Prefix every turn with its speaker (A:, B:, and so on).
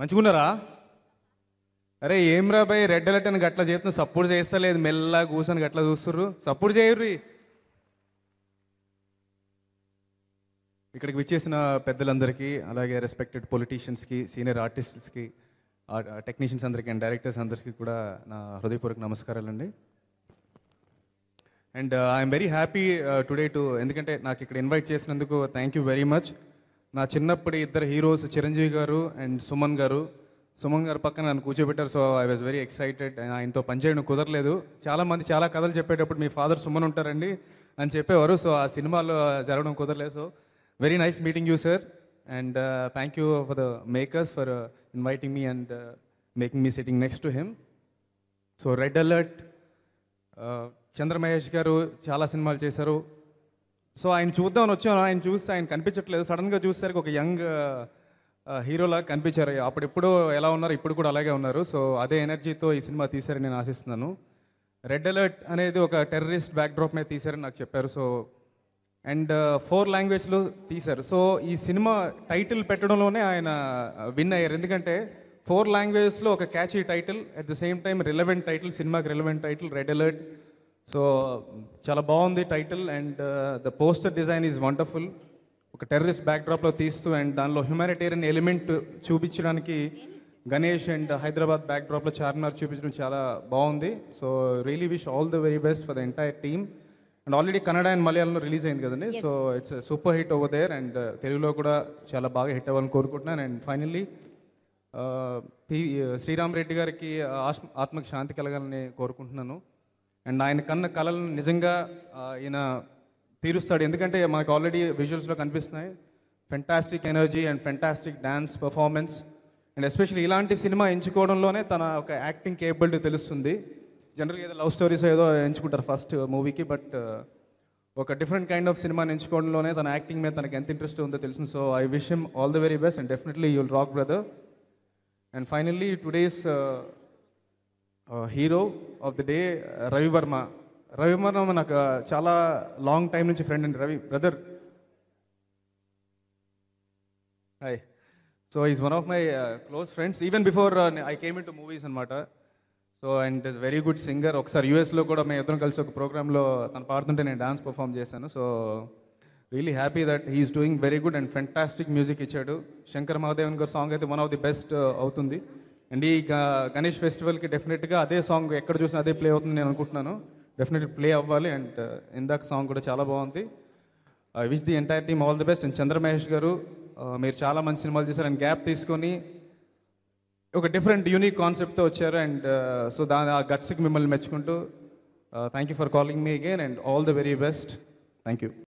A: మంచిగున్నారా? అరే ఏమ్రా భయ్, రెడ్ అలర్ట్ అని గట్లా చేస్తున్నా, సపోర్ట్ చేస్తలేదు, మెల్లగా కూర్చొని గట్లా చూస్తుర్రు, సపోర్ట్ చేయర్రి. ఇక్కడికి విచ్చేసిన పెద్దలందరికీ, అలాగే రెస్పెక్టెడ్ పొలిటీషియన్స్కి, సీనియర్ ఆర్టిస్ట్స్కి, టెక్నీషియన్స్ అందరికీ అండ్ డైరెక్టర్స్ అందరికీ కూడా నా హృదయపూర్వక నమస్కారాలండి. And I'm very happy today ఎందుకంటే నాకు ఇక్కడ ఇన్వైట్ చేసినందుకు థ్యాంక్ యూ వెరీ మచ్. నా చిన్నప్పటి ఇద్దరు హీరోస్ చిరంజీవి గారు అండ్ సుమన్ గారు. సుమన్ గారు పక్కన నన్ను కూర్చోబెట్టారు. So I was very excited. ఆయనతో పనిచేయడం కుదరలేదు. చాలామంది చాలా కథలు చెప్పేటప్పుడు మీ ఫాదర్ సుమన్ ఉంటారండి అని చెప్పేవారు. సో ఆ సినిమాలో జరగడం కుదరలేదు. So very nice meeting you sir. And thank you for the makers for inviting me and making me sitting next to him. So red alert, Chandra Mahesh గారు చాలా సినిమాలు చేశారు. సో ఆయన చూద్దామని వచ్చాను. ఆయన చూస్తే ఆయన కనిపించట్లేదు. సడన్గా చూసేసరికి ఒక యంగ్ హీరోలా కనిపించారు. అప్పుడెప్పుడు ఎలా ఉన్నారు, ఇప్పుడు కూడా అలాగే ఉన్నారు. సో అదే ఎనర్జీతో ఈ సినిమా తీశారని నేను ఆశిస్తున్నాను. రెడ్ అలర్ట్ అనేది ఒక టెర్రరిస్ట్ బ్యాక్డ్రాప్ మీద తీశారని నాకు చెప్పారు. సో అండ్ 4 లాంగ్వేజ్లో తీశారు. సో ఈ సినిమా టైటిల్ పెట్టడంలోనే ఆయన విన్ అయ్యారు. ఎందుకంటే 4 లాంగ్వేజెస్లో ఒక catchy title, at the same time relevant title, సినిమాకి relevant title red alert. So చాలా బాగుంది title. And the poster design is wonderful. ఒక టెర్రరిస్ట్ బ్యాక్డ్రాప్లో తీస్తూ అండ్ దానిలో హ్యుమానిటేరియన్ ఎలిమెంట్ చూపించడానికి గణేష్ అండ్ హైదరాబాద్ బ్యాక్డ్రాప్లో చార్మినార్ చూపించడం చాలా బాగుంది. So really wish all the very best for the entire team. And already Kannada and మలయాళంలో రిలీజ్ అయింది కదండి. So it's super hit over there. And తెలుగులో కూడా చాలా బాగా హిట్ అవ్వాలని కోరుకుంటున్నాను. అండ్ ఫైనల్లీ శ్రీరామ్ రెడ్డి గారికి ఆత్మకి శాంతి కలగాలని కోరుకుంటున్నాను. అండ్ ఆయన కన్న కళలను నిజంగా ఈయన తీరుస్తాడు. ఎందుకంటే మనకు ఆల్రెడీ విజువల్స్లో కనిపిస్తున్నాయి. Fantastic energy and fantastic dance performance. And especially ఇలాంటి సినిమా ఎంచుకోవడంలోనే తన ఒక యాక్టింగ్ కేపబిలిటీ తెలుస్తుంది. జనరల్గా ఏదో లవ్ స్టోరీస్ ఏదో ఎంచుకుంటారు ఫస్ట్ మూవీకి, బట్ ఒక డిఫరెంట్ కైండ్ ఆఫ్ సినిమాని ఎంచుకోవడంలోనే తన యాక్టింగ్ మీద తనకి ఎంత ఇంట్రెస్ట్ ఉందో తెలుస్తుంది. So I wish him all the very best and definitely you will rock brother. And finally today's hero of the day Ravi Varma. Ravi Varma నాకు చాలా లాంగ్ టైం నుంచి ఫ్రెండ్ అండి. Ravi brother, hi. So is one of my close friends even before I came into movies అనమాట. So and is very good singer. ఒకసారి యూఎస్లో కూడా మేము ఇద్దరం కలిసి ఒక ప్రోగ్రాంలో తను పాడుతుంటే నేను డాన్స్ పర్ఫామ్ చేశాను. So really happy that he's doing very good and fantastic music ఇచ్చాడు. శంకర్ మహాదేవన్ గారి సాంగ్ అయితే వన్ ఆఫ్ ది బెస్ట్ అవుతుంది. అండ్ ఈ గణేష్ ఫెస్టివల్కి డెఫినెట్గా అదే సాంగ్ ఎక్కడ చూసినా అదే ప్లే అవుతుంది నేను అనుకుంటున్నాను. డెఫినెట్లీ ప్లే అవ్వాలి. అండ్ ఇందాక సాంగ్ కూడా చాలా బాగుంది. I wish the entire team all the best. And Chandra Mahesh గారు, మీరు చాలా మంచి సినిమాలు చేశారు. అండ్ గ్యాప్ తీసుకొని ఒక డిఫరెంట్ యూనిక్ కాన్సెప్ట్తో వచ్చారు. అండ్ సో దాని ఆ గట్స్కి మిమ్మల్ని మెచ్చుకుంటూ thank you for calling me again and all the very best. Thank you.